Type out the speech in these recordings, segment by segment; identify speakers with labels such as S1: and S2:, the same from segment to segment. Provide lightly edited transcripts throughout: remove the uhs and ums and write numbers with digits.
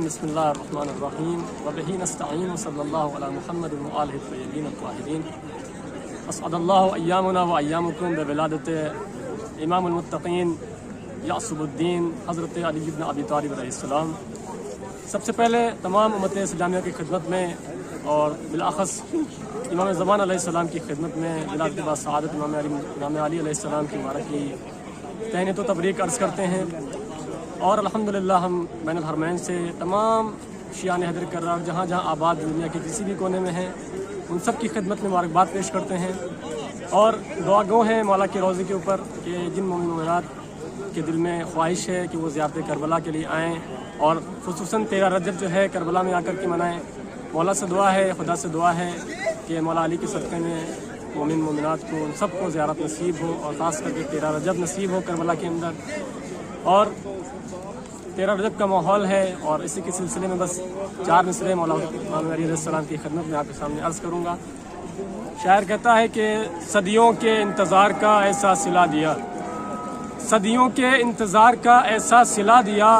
S1: बिस्मिल्लाहिर्रहमानिर्रहीम व बिही नस्तईन व सल्लल्लाहु अला मुहम्मद व आलिहि तय्यबीन अत्ताहिरीन असअदल्लाहु अय्यामुना व अय्यामुकुम बिविलादत इमामुल मुत्तकीन यासुबुद्दीन हज़रत अली इब्न अबी तालिब अलैहिस्सलाम। सबसे पहले तमाम उम्मत इस्लामिया की खिदमत में और बिलाख़स इमाम ज़मान अलैहिस्सलाम की खिदमत में विलादत बा सआदत इमाम अली अलैहिस्सलाम की मुबारक की तहनीत व तबरीक अर्ज़ करते हैं। और अल्हम्दुलिल्लाह हम बैनुल हरमैन से तमाम शियान हैदर कर्रार जहाँ जहाँ आबाद दुनिया के किसी भी कोने में हैं उन सब की खिदमत में मुबारकबाद पेश करते हैं और दुआ गो हैं मौला के रोज़े के ऊपर कि जिन मोमिनात के दिल में ख्वाहिश है कि वो ज़ियारत करबला के लिए आएँ और खुसूसन 13 रजब जो है करबला में आकर के मनाएँ। मौला से दुआ है, खुदा से दुआ है कि मौला अली के सदक़े में मोमिन मोमिनात को उन सबको ज़ियारत नसीब हो और ख़ास करके 13 रजब नसीब हो करबला के अंदर। और 13 रजब का माहौल है और इसी के सिलसिले में बस 4 मिसरे मौला इमाम अली अलैहिस्सलाम की खिदमत में आपके सामने अर्ज़ करूँगा। शायर कहता है कि सदियों के इंतज़ार का ऐसा सिला दिया, सदियों के इंतज़ार का ऐसा सिला दिया,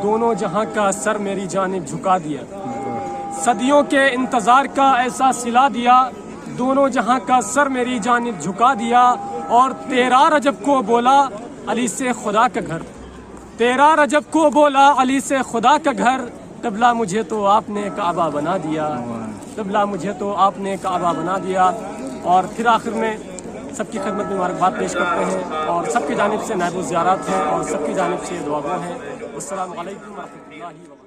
S1: दोनों जहां का सर मेरी जानिब झुका दिया। सदियों के इंतज़ार का ऐसा सिला दिया, दोनों जहां का सर मेरी जानिब झुका दिया। और 13 रजब को बोला अली से खुदा का घर, 13 रजब को बोला अली से खुदा का घर, क़िबला मुझे तो आपने काबा बना दिया, क़िबला मुझे तो आपने काबा बना दिया। और फिर आखिर में सबकी खिदमत में मुबारकबाद पेश करते हैं और सबकी जानिब से नायब ज़ियारत हैं और सबकी जानिब से दुआ हैं। अस्सलामु अलैकुम व रहमतुल्लाहि व बरकातहू।